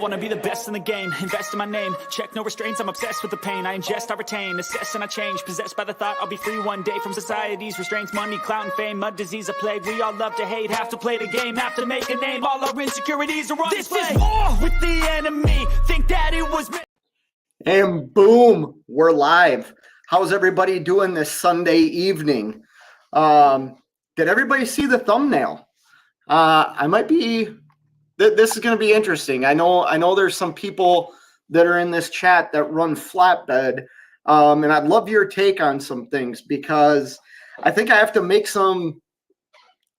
wanna be the best in the game, invest in my name, check no restraints, I'm obsessed with the pain. I ingest, I retain, assess and I change, possessed by the thought I'll be free one day from society's restraints. Money, clout and fame, mud, disease, a plague. We all love to hate, have to play the game, have to make a name. All our insecurities are on display. This is war with the enemy, think that it was me. And boom, we're live. How's everybody doing this Sunday evening? Did everybody see the thumbnail? This is going to be interesting. I know there's some people that are in this chat that run flatbed, and I'd love your take on some things because I think I have to make some.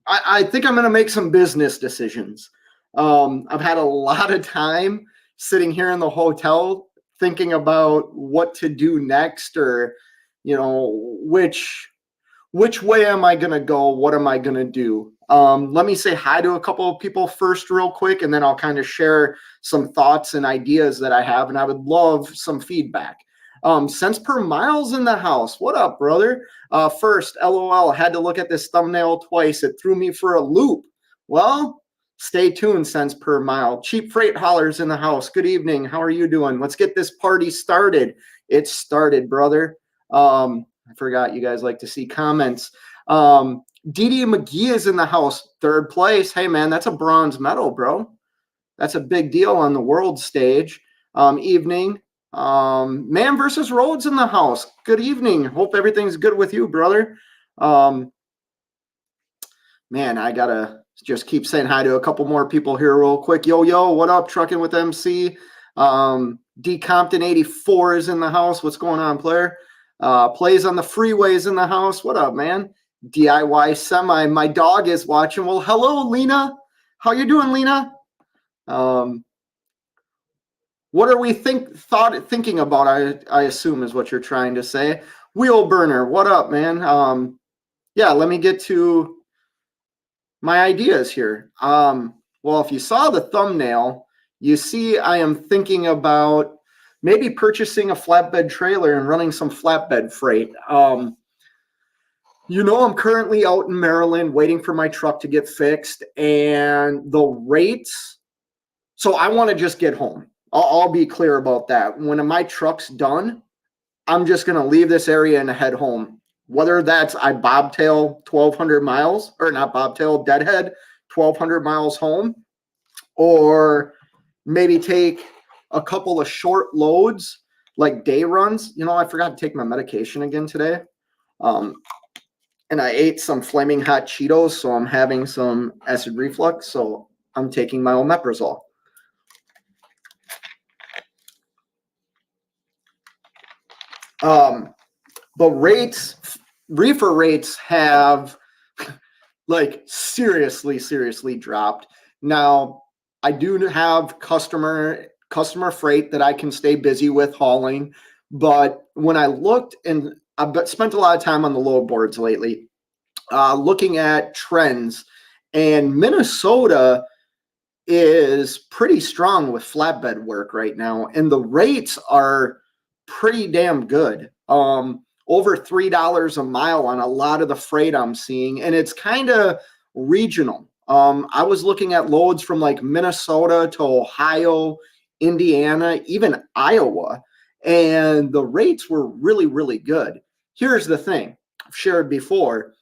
I think I'm going to make some business decisions. I've had a lot of time sitting here in the hotel thinking about what to do next, or which way am I going to go? What am I going to do? Let me say hi to a couple of people first real quick, and then I'll kind of share some thoughts and ideas that I have, and I would love some feedback. Cents per miles in the house. What up, brother? First, LOL, had to look at this thumbnail twice. It threw me for a loop. Well, stay tuned, cents per mile. Cheap freight haulers in the house. Good evening. How are you doing? Let's get this party started. It's started, brother. I forgot you guys like to see comments. DD McGee is in the house, third place. Hey, man, that's a bronze medal, bro. That's a big deal on the world stage. Evening. Man versus Rhodes in the house. Good evening. Hope everything's good with you, brother. Man, I got to just keep saying hi to a couple more people here real quick. Yo, what up? Trucking with MC. D Compton 84 is in the house. What's going on, player? Plays on the freeways in the house. What up, man? DIY Semi. My dog is watching. Well, hello, Lena. How you doing, Lena? What are we thinking about? I assume is what you're trying to say. Wheel Burner. What up, man? Yeah, let me get to my ideas here. Well, if you saw the thumbnail, you see I am thinking about maybe purchasing a flatbed trailer and running some flatbed freight. I'm currently out in Maryland waiting for my truck to get fixed, and the rates. So I want to just get home. I'll be clear about that. When my truck's done, I'm just going to leave this area and head home. Whether that's I bobtail 1,200 miles, or not bobtail, deadhead 1,200 miles home, or maybe take a couple of short loads, like day runs. I forgot to take my medication again today. And I ate some flaming hot Cheetos, so I'm having some acid reflux. So I'm taking my omeprazole. The reefer rates have like seriously dropped. Now, I do have customer freight that I can stay busy with hauling. But when I looked, and I've spent a lot of time on the load boards lately, looking at trends, and Minnesota is pretty strong with flatbed work right now. And the rates are pretty damn good. Over $3 a mile on a lot of the freight I'm seeing. And it's kind of regional. I was looking at loads from like Minnesota to Ohio, Indiana, even Iowa, and the rates were really good. Here's the thing I've shared before.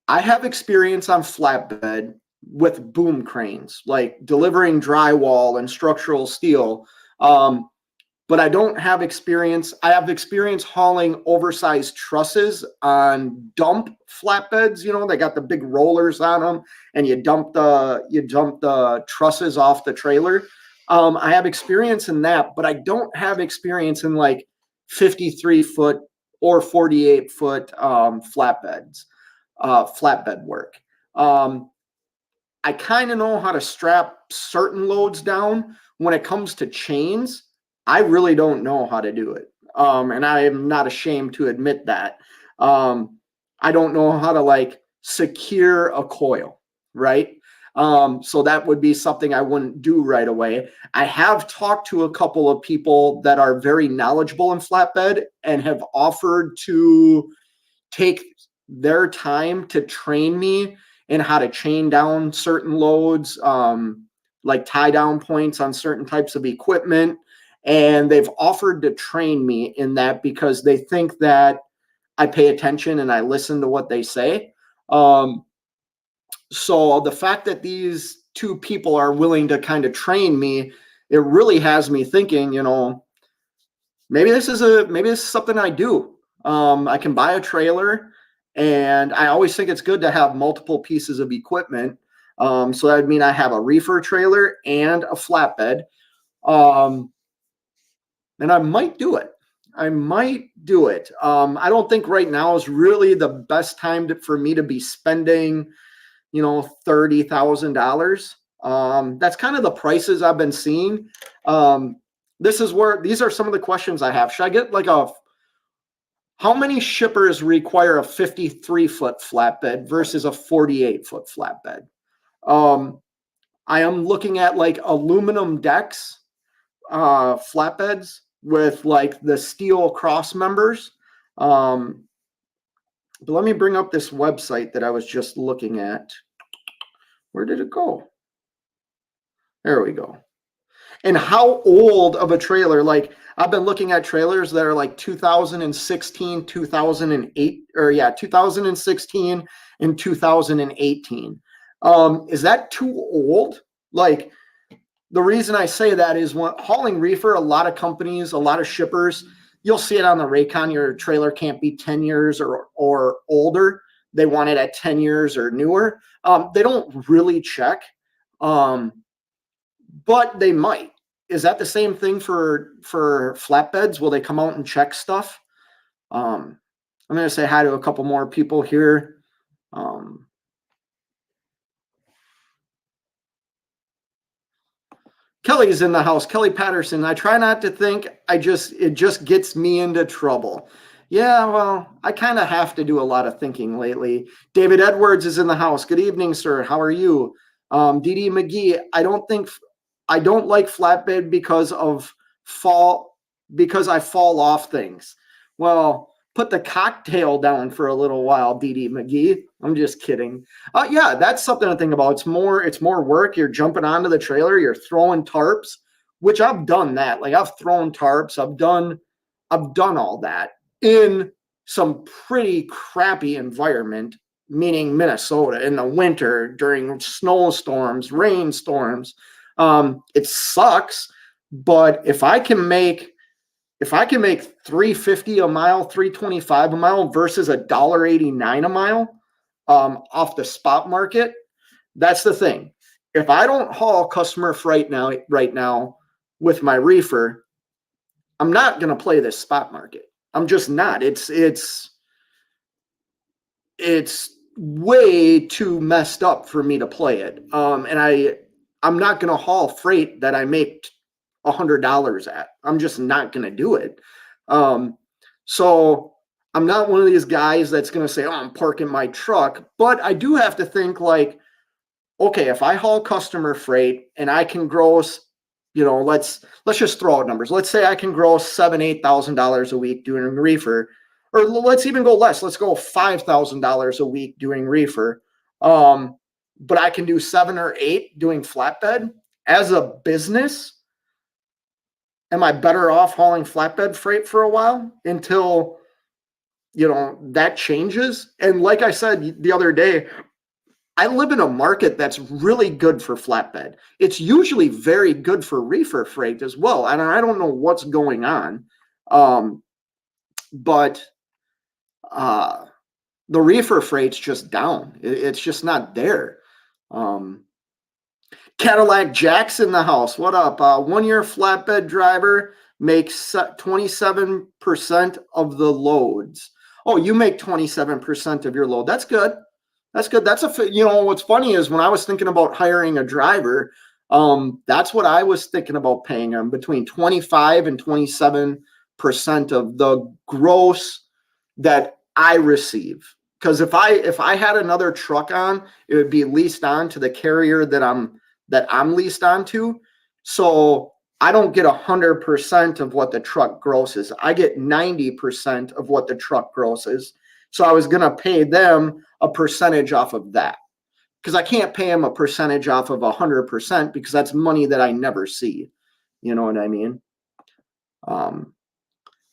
I have experience on flatbed with boom cranes, like delivering drywall and structural steel. But I don't have experience. I have experience hauling oversized trusses on dump flatbeds. They got the big rollers on them, and you dump the trusses off the trailer. I have experience in that, but I don't have experience in like 53-foot or 48-foot flatbed work. I kind of know how to strap certain loads down. When it comes to chains, I really don't know how to do it. And I am not ashamed to admit that. I don't know how to like secure a coil, right? So that would be something I wouldn't do right away. I have talked to a couple of people that are very knowledgeable in flatbed and have offered to take their time to train me in how to chain down certain loads, like tie down points on certain types of equipment. And they've offered to train me in that because they think that I pay attention and I listen to what they say. So the fact that these two people are willing to kind of train me, it really has me thinking, maybe this is something I do. I can buy a trailer, and I always think it's good to have multiple pieces of equipment. So that would mean I have a reefer trailer and a flatbed. And I might do it. I don't think right now is really the best time for me to be spending, $30,000. That's kind of the prices I've been seeing. These are some of the questions I have. Should I get how many shippers require a 53-foot flatbed versus a 48-foot flatbed? I am looking at aluminum decks, flatbeds with the steel cross members. But let me bring up this website that I was just looking at. Where did it go? There we go. And how old of a trailer? I've been looking at trailers that are 2016, 2016 and 2018. Is that too old? The reason I say that is when hauling reefer, a lot of companies, a lot of shippers, you'll see it on the Raycon. Your trailer can't be 10 years or older. They want it at 10 years or newer. They don't really check, but they might. Is that the same thing for flatbeds? Will they come out and check stuff? I'm going to say hi to a couple more people here. Kelly's in the house. Kelly Patterson. I try not to think. It just gets me into trouble. Yeah, well, I kind of have to do a lot of thinking lately. David Edwards is in the house. Good evening, sir. How are you? DD McGee. I don't like flatbed because I fall off things. Well, put the cocktail down for a little while, DD McGee. I'm just kidding. Yeah, that's something to think about. It's more work. You're jumping onto the trailer. You're throwing tarps, which I've done that. I've thrown tarps. I've done all that in some pretty crappy environment, meaning Minnesota in the winter during snowstorms, rainstorms. It sucks, but if I can make $3.50 a mile, $3.25 a mile versus $1.89 a mile off the spot market, that's the thing. If I don't haul customer freight right now with my reefer, I'm not going to play this spot market. I'm just not. It's way too messed up for me to play it. And I'm not going to haul freight that I make $100 at. I'm just not going to do it. So I'm not one of these guys that's going to say, oh, I'm parking my truck. But I do have to think okay, if I haul customer freight and I can gross, let's just throw out numbers. Let's say I can gross $7,000-8,000 a week doing reefer, or let's even go less. Let's go $5,000 a week doing reefer. But I can do 7 or 8 doing flatbed as a business. Am I better off hauling flatbed freight for a while until, that changes? And like I said the other day, I live in a market that's really good for flatbed. It's usually very good for reefer freight as well. And I don't know what's going on. But the reefer freight's just down. It's just not there. Cadillac Jack's in the house. What up? 1-year flatbed driver makes 27% of the loads. Oh, you make 27% of your load. That's good. That's good. What's funny is when I was thinking about hiring a driver, that's what I was thinking about paying them, between 25 and 27% of the gross that I receive. Because if I had another truck on, it would be leased on to the carrier that I'm leased onto. So I don't get 100% of what the truck grosses. I get 90% of what the truck grosses. So I was going to pay them a percentage off of that, because I can't pay them a percentage off of 100% because that's money that I never see. You know what I mean?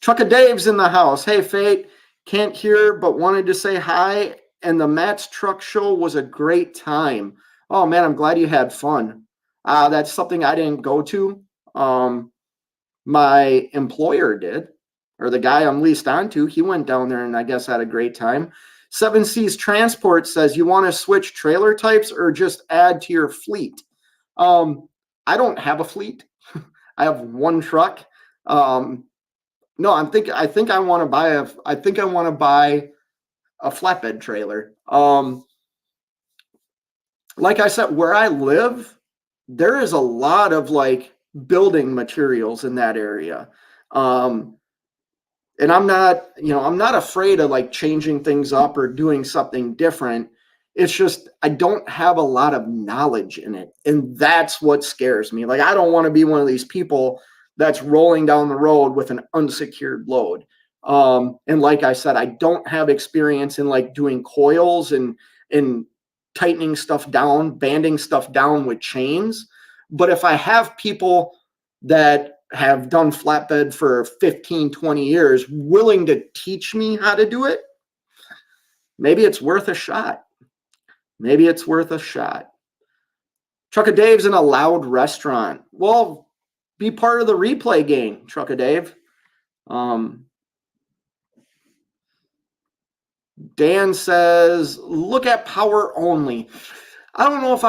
Truck of Dave's in the house. Hey, Fate, can't hear, but wanted to say hi. And the Matt's Truck Show was a great time. Oh, man, I'm glad you had fun. That's something I didn't go to. My employer did, or the guy I'm leased onto. He went down there and I guess had a great time. 7C's Transport says, you want to switch trailer types or just add to your fleet? I don't have a fleet. I have one truck. No, I think I want to buy a flatbed trailer. Like I said, where I live, there is a lot of like building materials in that area. And I'm not afraid of like changing things up or doing something different. It's just I don't have a lot of knowledge in it. And that's what scares me. Like I don't want to be one of these people that's rolling down the road with an unsecured load. And like I said, I don't have experience in like doing coils and tightening stuff down, banding stuff down with chains. But if I have people that have done flatbed for 15, 20 years willing to teach me how to do it, maybe it's worth a shot. Maybe it's worth a shot. Truck of Dave's in a loud restaurant. Well, be part of the replay game, Truck of Dave. Dan says, look at power only. I don't know if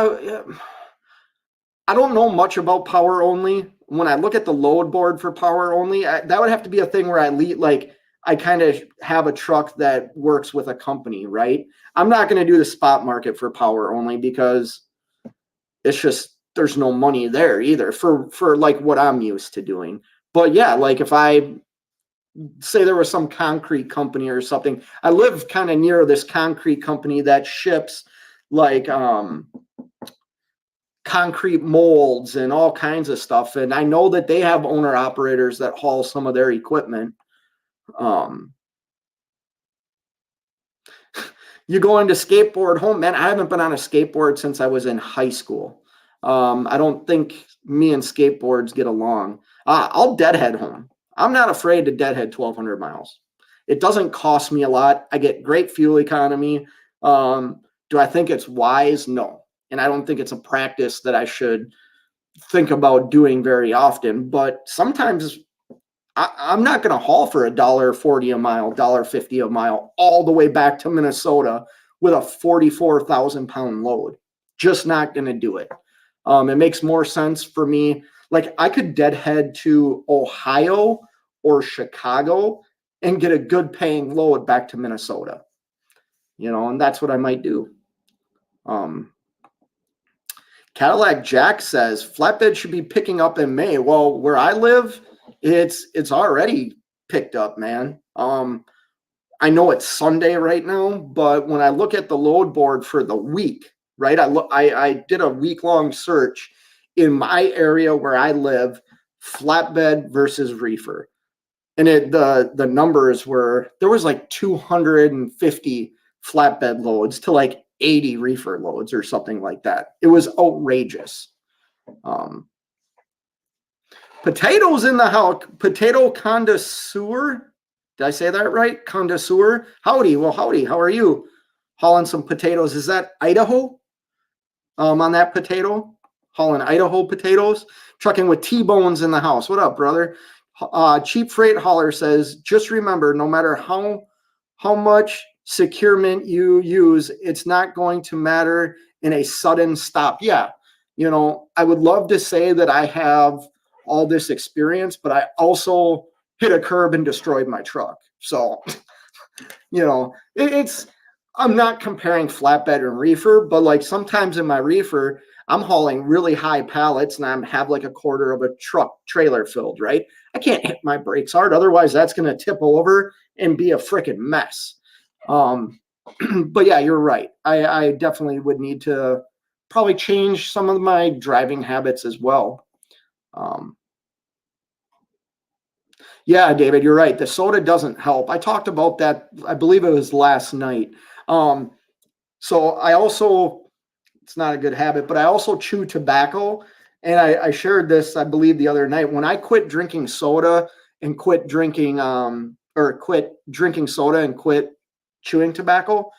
I don't know much about power only. When I look at the load board for power only, that would have to be a thing where I kind of have a truck that works with a company, right? I'm not going to do the spot market for power only because it's just, there's no money there either for like what I'm used to doing. But yeah, like if I say there was some concrete company or something, I live kind of near this concrete company that ships like concrete molds and all kinds of stuff. And I know that they have owner operators that haul some of their equipment. You go into skateboard home, man. I haven't been on a skateboard since I was in high school. I don't think me and skateboards get along. I'll deadhead home. I'm not afraid to deadhead 1,200 miles. It doesn't cost me a lot. I get great fuel economy. Do I think it's wise? No. And I don't think it's a practice that I should think about doing very often. But sometimes I'm not going to haul for $1.40 a mile, $1.50 a mile all the way back to Minnesota with a 44,000 pound load. Just not going to do it. It makes more sense for me. Like I could deadhead to Ohio or Chicago and get a good paying load back to Minnesota, and that's what I might do. Cadillac Jack says flatbed should be picking up in May. Well, where I live, it's already picked up, man. I know it's Sunday right now, but when I look at the load board for the week, right? I did a week-long search in my area where I live, flatbed versus reefer. And the numbers were, there was like 250 flatbed loads to like 80 reefer loads or something like that. It was outrageous. Potatoes in the house. Potato connoisseur. Did I say that right? Connoisseur. Howdy. Well, howdy. How are you? Hauling some potatoes. Is that Idaho? On that potato? Hauling Idaho potatoes. Trucking with T-Bones in the house. What up, brother? Cheap Freight Hauler says, just remember, no matter how much securement you use, it's not going to matter in a sudden stop. Yeah. I would love to say that I have all this experience, but I also hit a curb and destroyed my truck. So, I'm not comparing flatbed and reefer, but like sometimes in my reefer, I'm hauling really high pallets and I have like a quarter of a truck trailer filled, right? I can't hit my brakes hard. Otherwise that's going to tip over and be a freaking mess. But yeah, you're right. I definitely would need to probably change some of my driving habits as well. Yeah, David, you're right. The soda doesn't help. I talked about that. I believe it was last night. So I also It's not a good habit, but I also chew tobacco. And I shared this, I believe, the other night. When I quit drinking soda and quit drinking soda and quit chewing tobacco,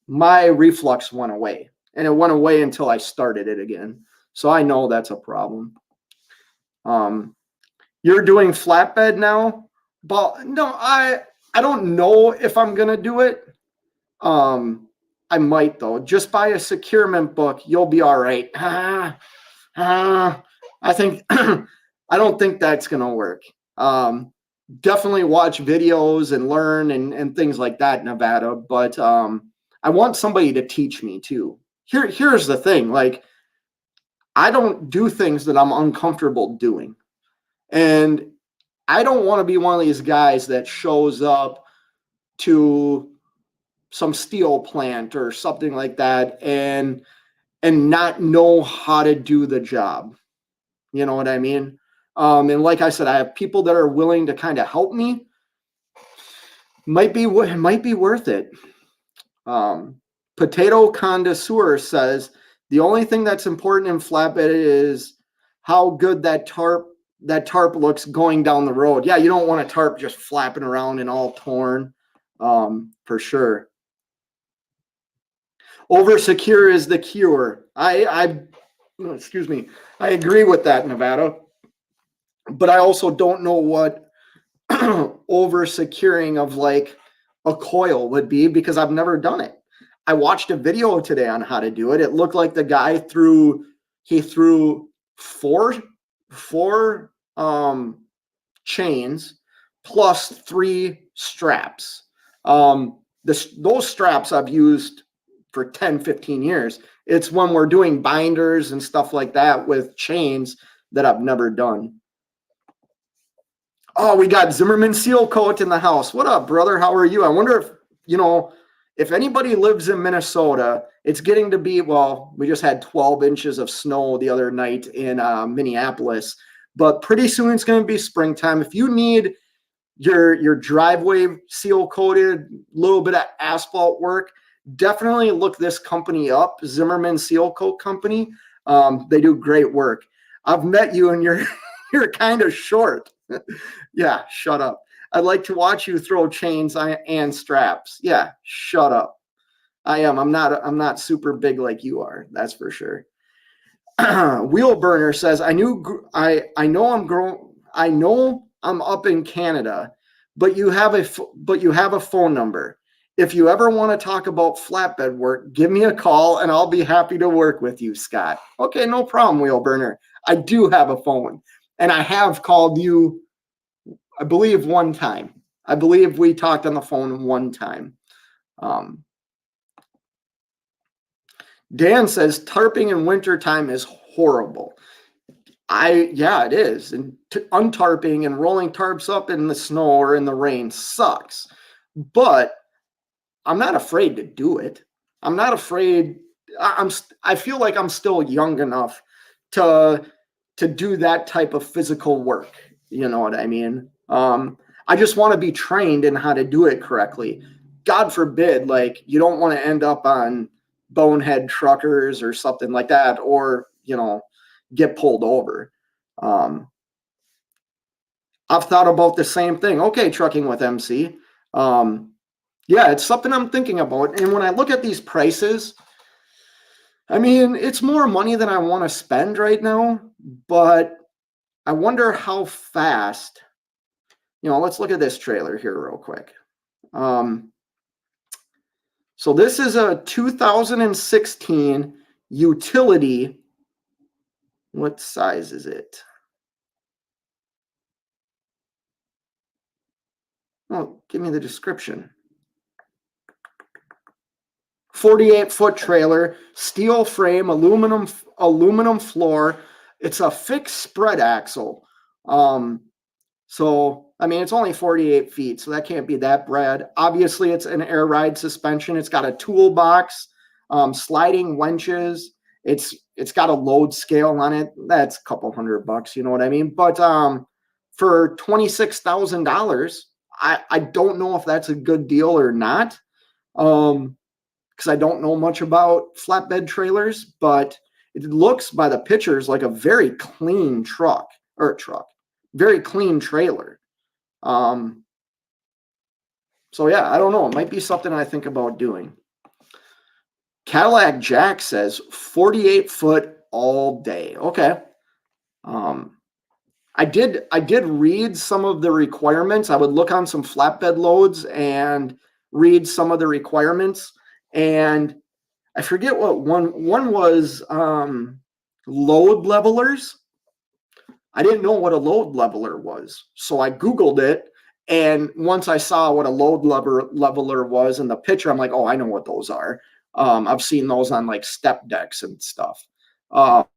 my reflux went away. And it went away until I started it again. So I know that's a problem. You're doing flatbed now? But no, I don't know if I'm gonna do it. I might though. Just buy a securement book. You'll be all right. I think I don't think that's gonna work. Definitely watch videos and learn and things like that, Nevada. But I want somebody to teach me too. Here's the thing. Like, I don't do things that I'm uncomfortable doing. And I don't want to be one of these guys that shows up to some steel plant or something like that and not know how to do the job. You know what I mean? And like I said, I have people that are willing to kind of help me. Might be worth it. Potato Connoisseur says the only thing that's important in flatbed is how good that tarp looks going down the road. Yeah, you don't want a tarp just flapping around and all torn, for sure. Over secure is the cure. Excuse me. I agree with that, Nevada. But I also don't know what over securing of like a coil would be because I've never done it. I watched a video today on how to do it. It looked like the guy threw four chains plus 3 straps. Those straps I've used for 10-15 years. It's when we're doing binders and stuff like that with chains that I've never done. Oh, we got Zimmerman Seal Coat in the house. What up, brother? How are you? I wonder if anybody lives in Minnesota, it's getting to be, well, we just had 12 inches of snow the other night in Minneapolis, but pretty soon it's going to be springtime. If you need your driveway seal coated, little bit of asphalt work, definitely look this company up, Zimmerman Seal Coat Company. They do great work. I've met you and you're kind of short. Yeah, shut up. I'd like to watch you throw chains and straps. Yeah, shut up. I am. I'm not super big like you are. That's for sure. Wheel Burner says, I know I'm up in Canada, but you have a phone number. If you ever want to talk about flatbed work, give me a call and I'll be happy to work with you, Scott. Okay, no problem, Wheel Burner. I do have a phone and I have called you, I believe, one time. I believe we talked on the phone one time. Dan says tarping in wintertime is horrible. Yeah, it is. And untarping and rolling tarps up in the snow or in the rain sucks. But I'm not afraid to do it. I'm not afraid. I feel like I'm still young enough to do that type of physical work. You know what I mean? I just want to be trained in how to do it correctly. God forbid, like, you don't want to end up on bonehead truckers or something like that, or, get pulled over. I've thought about the same thing. Okay, trucking with MC. Yeah, it's something I'm thinking about. And when I look at these prices, I mean, it's more money than I want to spend right now, but I wonder how fast, let's look at this trailer here real quick. So this is a 2016 utility. What size is it? Oh, give me the description. 48-foot trailer, steel frame, aluminum floor. It's a fixed spread axle. So, I mean, it's only 48 feet, so that can't be that bad. Obviously, it's an air ride suspension. It's got a toolbox, sliding winches. It's got a load scale on it. That's a couple $100, you know what I mean? But for $26,000, I don't know if that's a good deal or not. because I don't know much about flatbed trailers, but it looks by the pictures like a very clean very clean trailer. So yeah, I don't know. It might be something I think about doing. Cadillac Jack says 48 foot all day. Okay. I did read some of the requirements. I would look on some flatbed loads and read some of the requirements. And I forget what one was, load levelers. I didn't know what a load leveler was. So I Googled it. And once I saw what a load leveler was in the picture, I'm like, oh, I know what those are. I've seen those on like step decks and stuff. But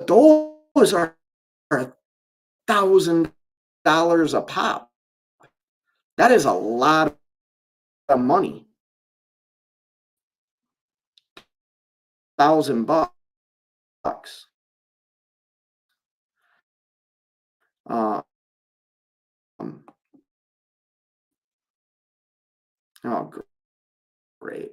those are $1,000 a pop. That is a lot of money. $1,000. Oh, great.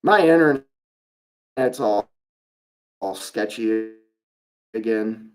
My internet's all sketchy again.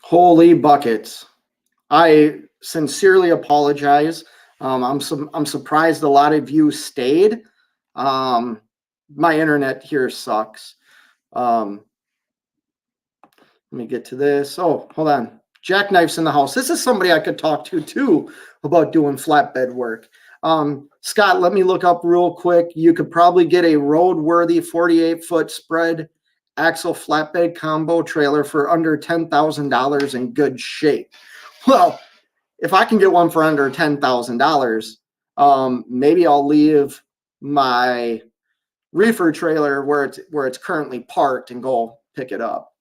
Holy buckets. I sincerely apologize. I'm surprised a lot of you stayed. My internet here sucks. Let me get to this. Oh, hold on. Jackknife's in the house. This is somebody I could talk to too about doing flatbed work. Scott, let me look up real quick. You could probably get a road-worthy 48-foot spread axle flatbed combo trailer for under $10,000 in good shape. Well, if I can get one for under $10,000, maybe I'll leave my reefer trailer where it's currently parked and go pick it up.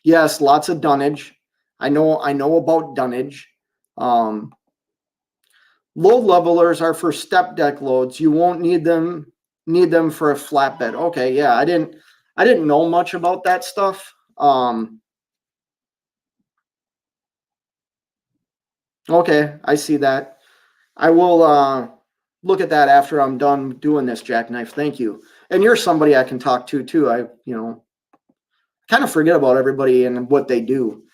Yes, lots of dunnage. I know about dunnage. Load levelers are for step deck loads. You won't need them for a flatbed. Okay, yeah, I didn't know much about that stuff. Okay, I see that. I will look at that after I'm done doing this, Jackknife. Thank you. And you're somebody I can talk to too. I kind of forget about everybody and what they do.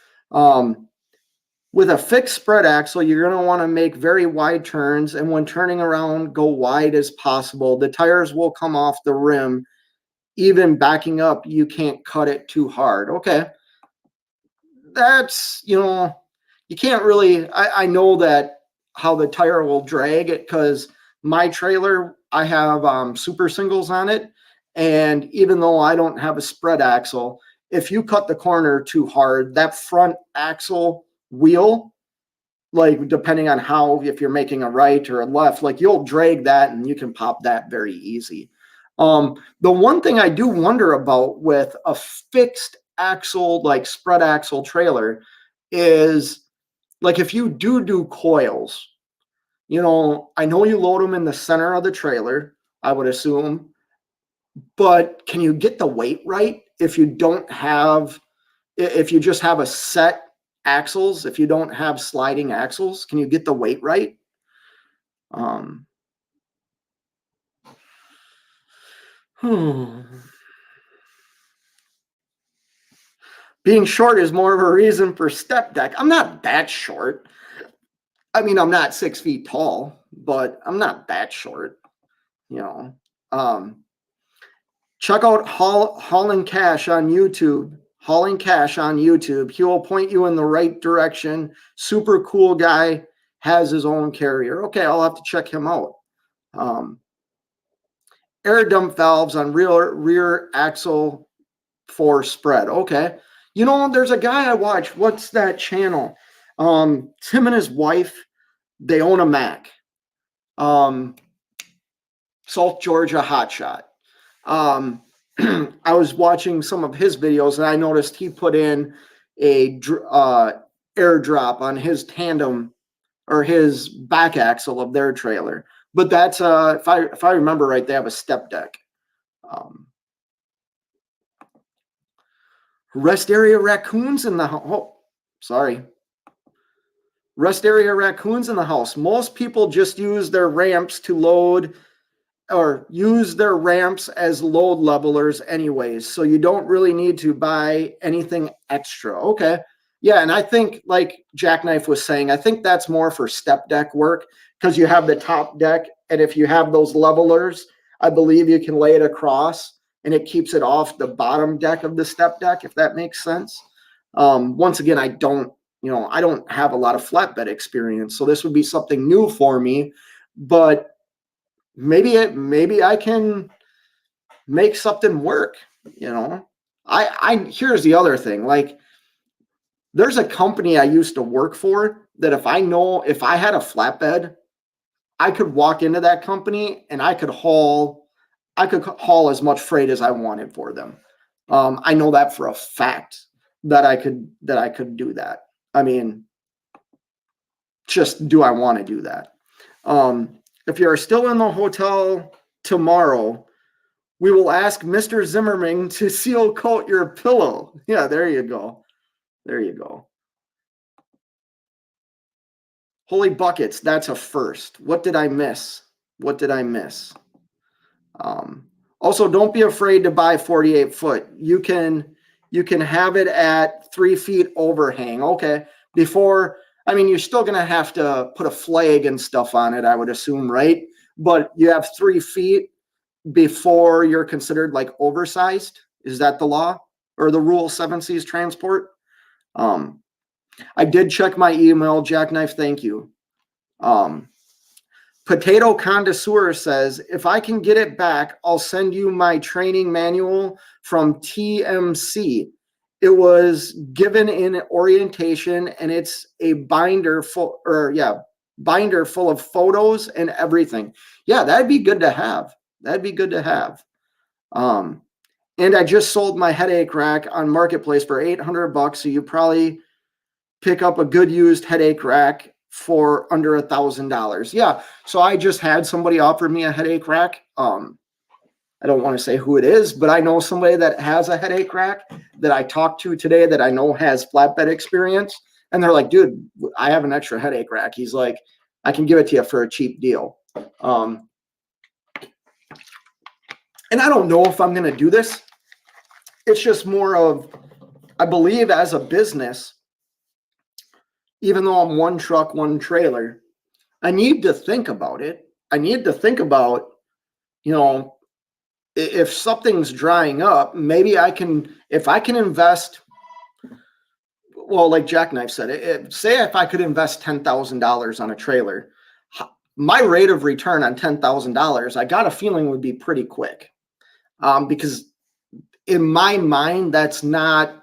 With a fixed spread axle, you're going to want to make very wide turns, and when turning around, go wide as possible. The tires will come off the rim. Even backing up, you can't cut it too hard. Okay. That's, you can't really, I know that how the tire will drag it, because my trailer, I have super singles on it. And even though I don't have a spread axle, if you cut the corner too hard, that front axle wheel, like depending on how, if you're making a right or a left, like you'll drag that and you can pop that very easy. The one thing I do wonder about with a fixed axle, like spread axle trailer, is like if you do coils, I know you load them in the center of the trailer, I would assume, but can you get the weight right if you don't have, if you just have a set axles, if you don't have sliding axles, can you get the weight right? Being short is more of a reason for step deck. I'm not that short. I mean, I'm not 6 feet tall, but I'm not that short, you know. Check out Hauling Cash on YouTube. Hauling Cash on YouTube. He will point you in the right direction. Super cool guy, has his own carrier. Okay, I'll have to check him out. Air dump valves on rear axle for spread. Okay. There's a guy I watch. What's that channel? Tim and his wife, they own a Mac. South Georgia Hotshot. I was watching some of his videos and I noticed he put in a airdrop on his tandem or his back axle of their trailer. But that's if I remember right, they have a step deck. Rest area raccoons in the house. Oh, sorry. Rest area raccoons in the house. Most people just use their ramps to load or use their ramps as load levelers anyways. So you don't really need to buy anything extra. Okay. Yeah. And I think like Jackknife was saying, I think that's more for step deck work because you have the top deck. And if you have those levelers, I believe you can lay it across and it keeps it off the bottom deck of the step deck, if that makes sense. Once again, I don't have a lot of flatbed experience, so this would be something new for me, but maybe I can make something work. Here's the other thing. Like, there's a company I used to work for that if I had a flatbed, I could walk into that company and I could haul as much freight as I wanted for them. I know that for a fact that I could do that. I mean, just do I want to do that? If you're still in the hotel tomorrow, we will ask Mr. Zimmerman to seal coat your pillow. Yeah, there you go. There you go. Holy buckets, that's a first. What did I miss? Also, don't be afraid to buy 48 foot. You can have it at 3 feet overhang. Okay. You're still going to have to put a flag and stuff on it, I would assume, right? But you have 3 feet before you're considered like oversized. Is that the law or the rule 7 Seas Transport? I did check my email, Jackknife. Thank you. Potato Connoisseur says, if I can get it back, I'll send you my training manual from TMC. It was given in orientation and it's a binder full of photos and everything. Yeah, that'd be good to have. And I just sold my headache rack on Marketplace for $800. So you probably pick up a good used headache rack for under $1,000. Yeah. So I just had somebody offer me a headache rack. I don't want to say who it is, but I know somebody that has a headache rack that I talked to today that I know has flatbed experience. And they're like, dude, I have an extra headache rack. He's like, I can give it to you for a cheap deal. And I don't know if I'm going to do this. It's just more of, I believe as a business, even though I'm one truck, one trailer, I need to think about it. I need to think about, if something's drying up, maybe if I can invest, well, like Jackknife said, say if I could invest $10,000 on a trailer, my rate of return on $10,000, I got a feeling would be pretty quick. Because in my mind, that's not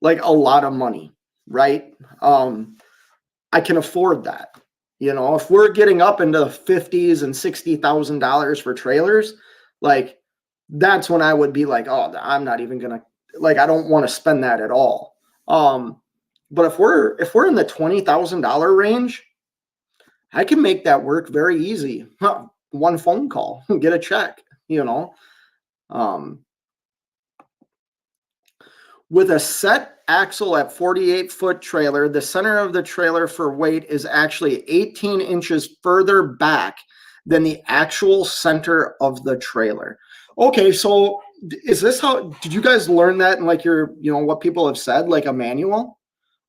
like a lot of money, right? I can afford that. If we're getting up into the $50,000 and $60,000 for trailers, like that's when I would be like, oh, I'm not even gonna, like, I don't want to spend that at all. But if we're in the $20,000 range, I can make that work very easy. One phone call, get a check, you know. Um, with a set axle at 48-foot trailer, the center of the trailer for weight is actually 18 inches further back than the actual center of the trailer. Okay, so is this how, did you guys learn that in like your, what people have said, like a manual?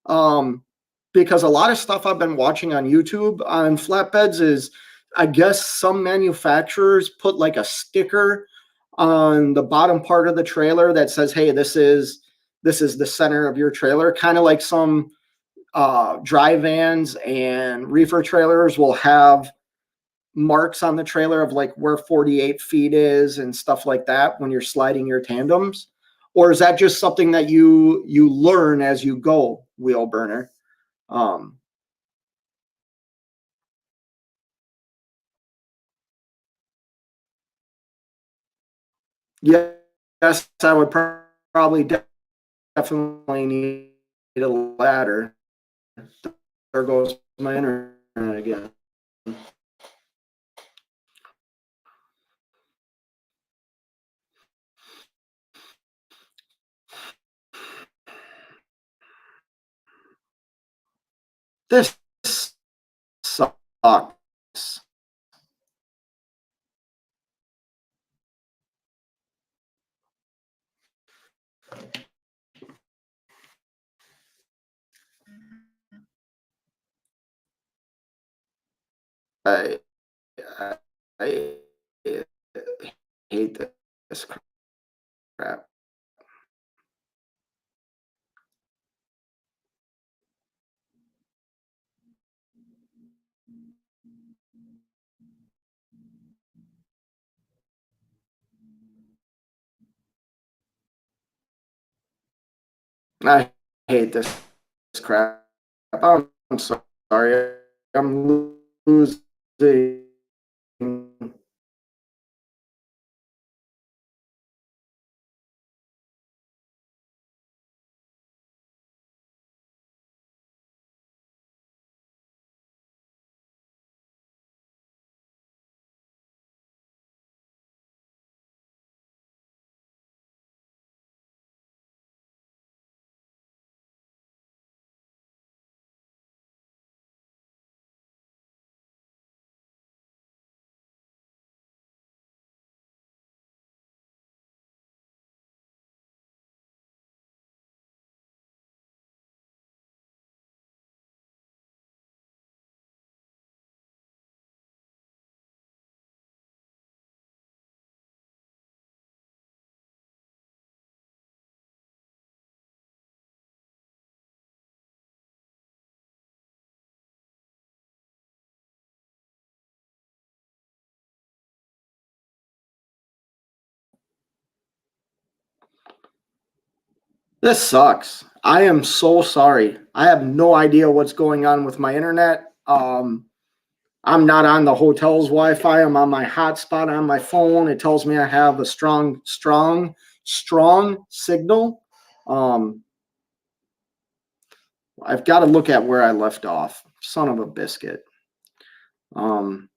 Um, because a lot of stuff I've been watching on YouTube on flatbeds is, I guess some manufacturers put like a sticker on the bottom part of the trailer that says, hey, this is the center of your trailer, kind of like some dry vans and reefer trailers will have marks on the trailer of like where 48 feet is and stuff like that when you're sliding your tandems. Or is that just something that you learn as you go, wheel burner? Yes, I would probably definitely need a ladder. There goes my internet again. This sucks. I, I hate this crap. I hate this crap. I'm sorry. I'm losing. This sucks. I am so sorry. I have no idea what's going on with my internet. I'm not on the hotel's Wi-Fi. I'm on my hotspot on my phone. It tells me I have a strong signal. Um, I've got to look at where I left off. Son of a biscuit. Um,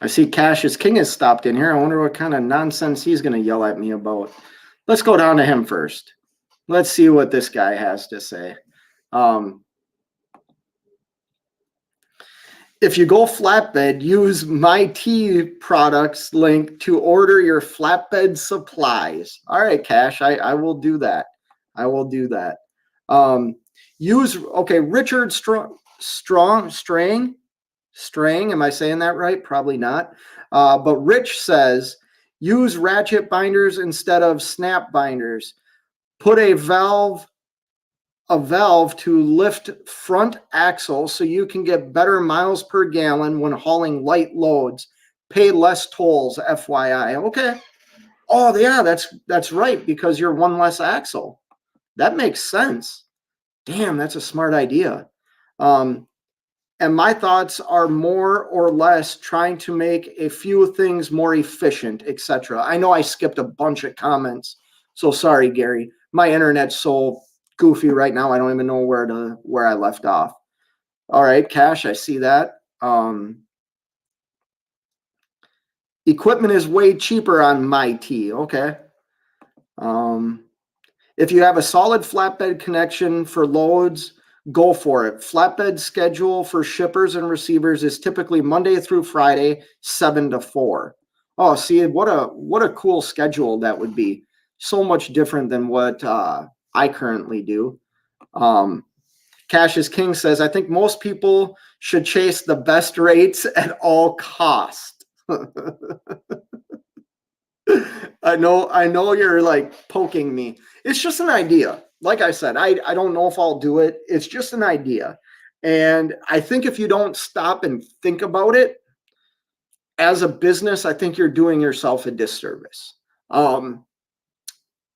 I see Cassius King has stopped in here. I wonder what kind of nonsense he's going to yell at me about. Let's go down to him first. Let's see what this guy has to say. If you go flatbed, use my T products link to order your flatbed supplies. All right, Cash, I will do that. I will do that. Richard Strang. Am I saying that right? Probably not. But Rich says, use ratchet binders instead of snap binders. Put a valve to lift front axle so you can get better miles per gallon when hauling light loads. Pay less tolls, FYI. Okay. Oh yeah, that's right, because you're one less axle. That makes sense. Damn, that's a smart idea. And my thoughts are more or less trying to make a few things more efficient, etc. I know I skipped a bunch of comments, so sorry, Gary. My internet's so goofy right now. I don't even know where I left off. All right, Cash, I see that. Equipment is way cheaper on MyT. Okay. If you have a solid flatbed connection for loads, go for it. Flatbed schedule for shippers and receivers is typically Monday through Friday, 7 to 4. Oh, see, what a cool schedule that would be. So much different than what I currently do. Cassius King says, I think most people should chase the best rates at all costs. I know you're like poking me. It's just an idea. Like I said, I don't know if I'll do it. It's just an idea. And I think if you don't stop and think about it as a business, I think you're doing yourself a disservice.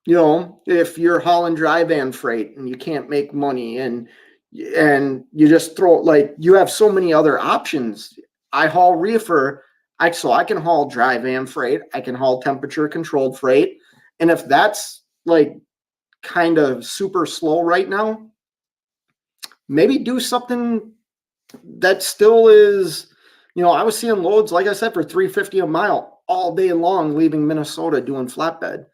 If you're hauling dry van freight and you can't make money and you just throw, like, you have so many other options. I haul reefer, so I can haul dry van freight, I can haul temperature controlled freight. And if that's like kind of super slow right now, maybe do something that still is, I was seeing loads, like I said, for $3.50 a mile all day long, leaving Minnesota doing flatbed.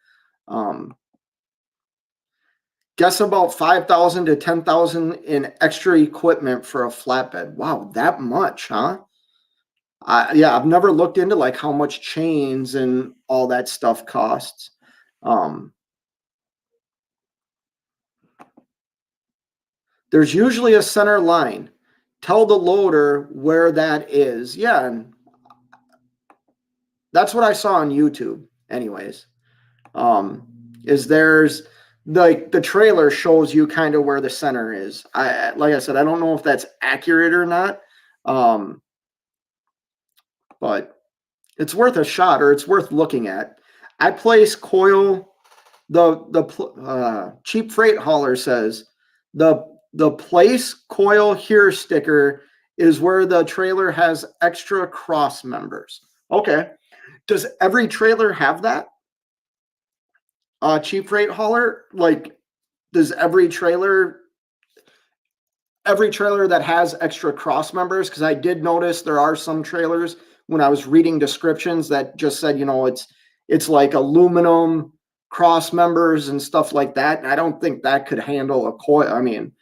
Guess about 5,000 to 10,000 in extra equipment for a flatbed. Wow, that much, huh? Yeah, I've never looked into like how much chains and all that stuff costs. There's usually a center line. Tell the loader where that is. Yeah, and that's what I saw on YouTube. Anyways, is there's like the trailer shows you kind of where the center is. Like I said, I don't know if that's accurate or not. But it's worth a shot, or it's worth looking at. I place coil. The cheap freight hauler says the place coil here sticker is where the trailer has extra cross members. Okay, does every trailer have that? Cheap freight hauler, like, does every trailer that has extra cross members? Because I did notice there are some trailers when I was reading descriptions that just said, it's like aluminum cross members and stuff like that. And I don't think that could handle a coil. I mean,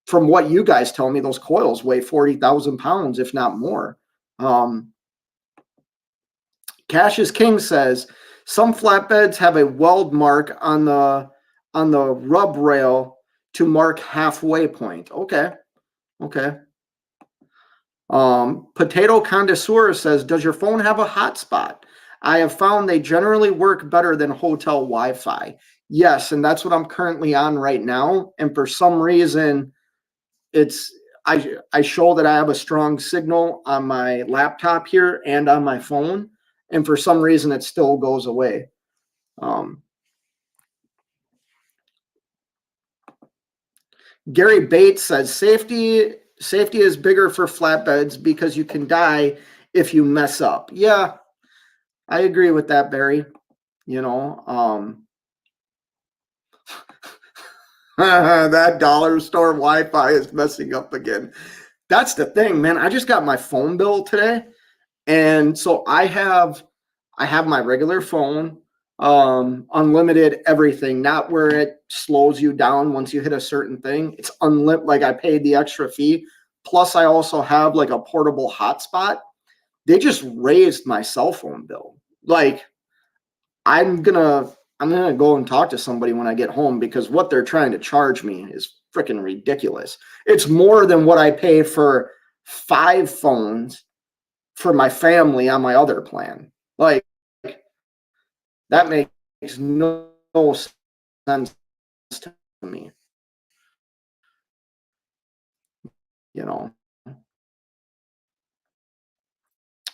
from what you guys tell me, those coils weigh 40,000 pounds, if not more. Cassius King says some flatbeds have a weld mark on the rub rail to mark halfway point. Okay. Potato Connoisseur says, does your phone have a hotspot? I have found they generally work better than hotel Wi-Fi. Yes, and that's what I'm currently on right now. And for some reason, I show that I have a strong signal on my laptop here and on my phone. And for some reason, it still goes away. Gary Bates says, safety is bigger for flatbeds because you can die if you mess up. Yeah, I agree with that, Barry. That dollar store Wi-Fi is messing up again. That's the thing, man. I just got my phone bill today. And so I have my regular phone, unlimited everything, not where it slows you down once you hit a certain thing. It's unlimited. Like, I paid the extra fee. Plus I also have like a portable hotspot. They just raised my cell phone bill. Like, I'm gonna go and talk to somebody when I get home, because what they're trying to charge me is freaking ridiculous. It's more than what I pay for 5 phones for my family on my other plan. Like, that makes no sense to me.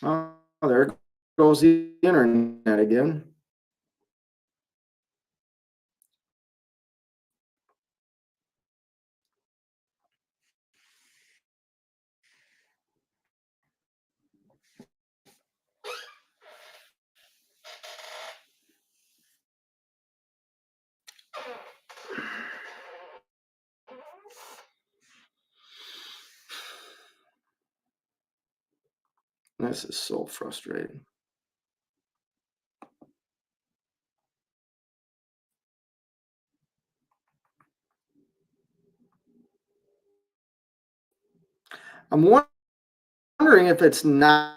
Oh, there goes the internet again. This is so frustrating. I'm wondering if it's not.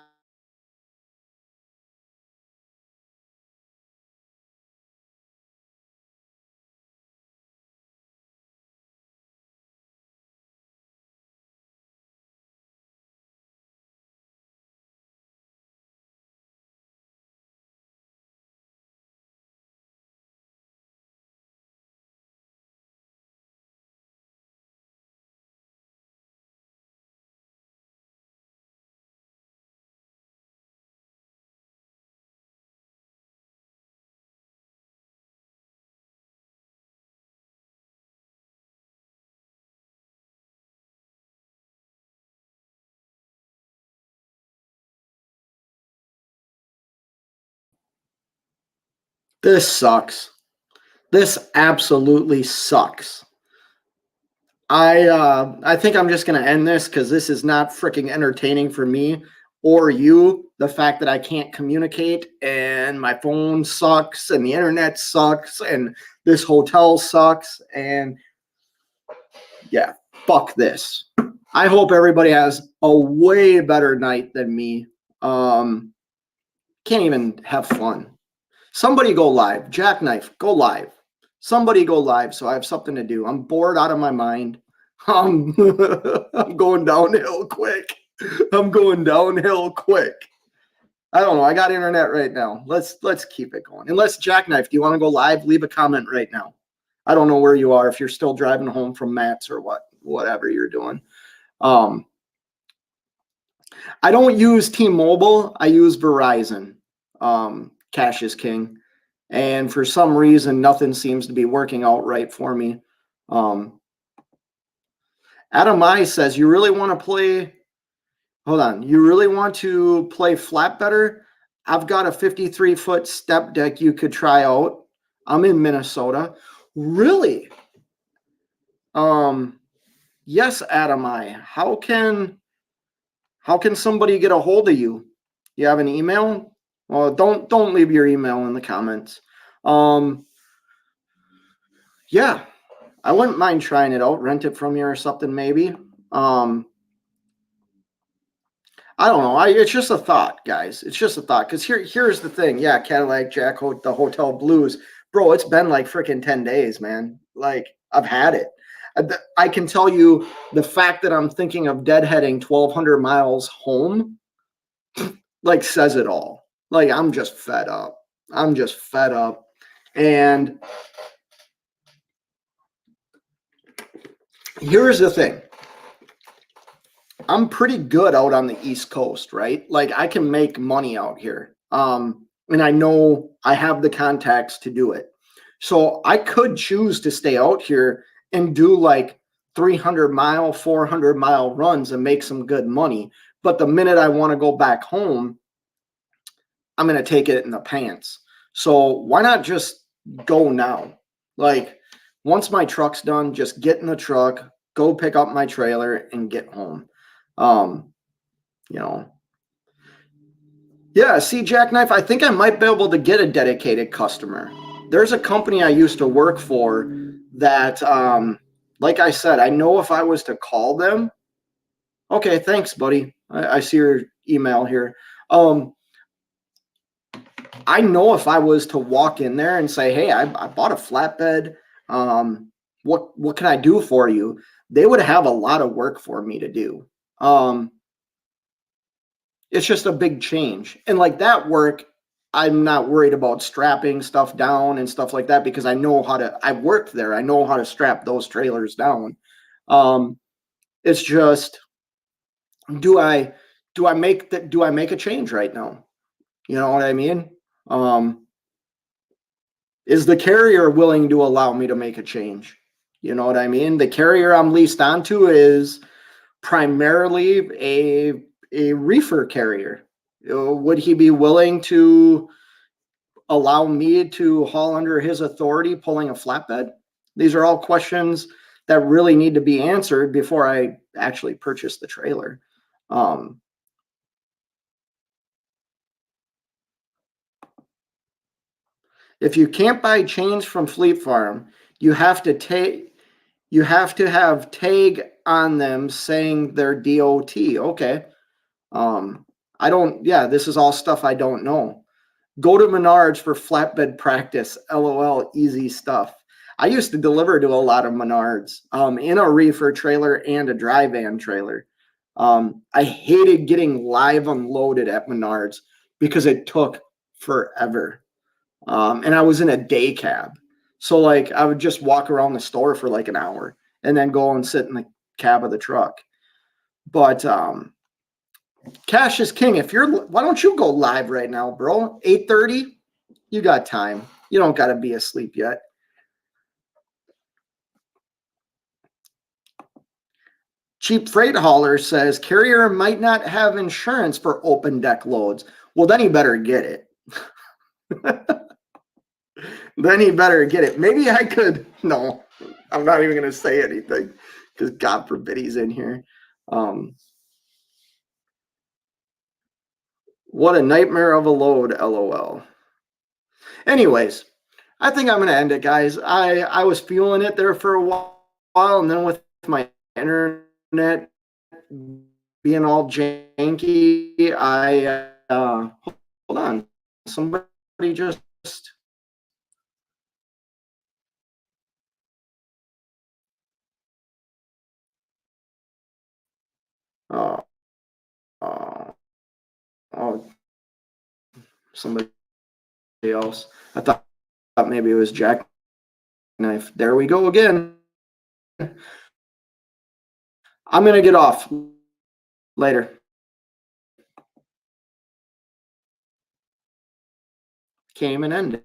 This sucks. This absolutely sucks. I think I'm just gonna end this because this is not freaking entertaining for me or you. The fact that I can't communicate and my phone sucks and the internet sucks and this hotel sucks and yeah, fuck this. I hope everybody has a way better night than me. Can't even have fun. Somebody go live. Jackknife, go live. Somebody go live so I have something to do. I'm bored out of my mind. I'm going downhill quick. I'm going downhill quick. I don't know. I got internet right now. Let's keep it going. Unless Jackknife, do you want to go live? Leave a comment right now. I don't know where you are, if you're still driving home from Matt's or whatever you're doing. I don't use T-Mobile. I use Verizon. Cash is king. And for some reason, nothing seems to be working out right for me. Adam I says, you really want to play, hold on, you really want to play flat better? I've got a 53-foot step deck you could try out. I'm in Minnesota. Really? Yes, Adam I. How can somebody get a hold of you? You have an email? Well, don't leave your email in the comments. Yeah, I wouldn't mind trying it out, rent it from you or something maybe. I don't know. It's just a thought, guys. It's just a thought. Because here's the thing. Yeah, Cadillac Jack, the Hotel Blues. Bro, it's been like freaking 10 days, man. Like, I've had it. I can tell you the fact that I'm thinking of deadheading 1,200 miles home, like, says it all. Like, I'm just fed up. I'm just fed up. And here's the thing. I'm pretty good out on the East Coast, right? Like, I can make money out here. And I know I have the contacts to do it. So I could choose to stay out here and do like 300-mile, 400-mile runs and make some good money. But the minute I want to go back home, I'm going to take it in the pants. So why not just go now? Like, once my truck's done, just get in the truck, go pick up my trailer and get home. You know, yeah, see, Jackknife, I think I might be able to get a dedicated customer. There's a company I used to work for that, like I said, I know if I was to call them. Okay, thanks, buddy. I see your email here. I know if I was to walk in there and say, hey, I bought a flatbed. What can I do for you? They would have a lot of work for me to do. It's just a big change. And like that work, I'm not worried about strapping stuff down and stuff like that because I know how to, I worked there. I know how to strap those trailers down. It's just, do I make a change right now? You know what I mean? Is the carrier willing to allow me to make a change? You know what I mean? The carrier I'm leased onto is primarily a reefer carrier. Would he be willing to allow me to haul under his authority pulling a flatbed? These are all questions that really need to be answered before I actually purchase the trailer. If you can't buy chains from Fleet Farm, you have to have tag on them saying they're DOT. Okay. I don't, yeah, this is all stuff I don't know. Go to Menards for flatbed practice. LOL, easy stuff. I used to deliver to a lot of Menards in a reefer trailer and a dry van trailer. I hated getting live unloaded at Menards because it took forever. And I was in a day cab. So like I would just walk around the store for like an hour and then go and sit in the cab of the truck. But cash is king. Why don't you go live right now, bro? 8:30? You got time. You don't got to be asleep yet. Cheap Freight Hauler says carrier might not have insurance for open deck loads. Well, then he better get it. Then he better get it. Maybe I could. No, I'm not even going to say anything because God forbid he's in here. What a nightmare of a load, LOL. Anyways, I think I'm going to end it, guys. I was feeling it there for a while, and then with my internet being all janky, I hold on. Somebody just oh somebody else. I thought maybe it was Jackknife. There we go again. I'm gonna get off later. Came and ended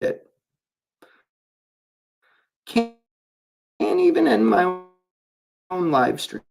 it. Can't even end my own live stream.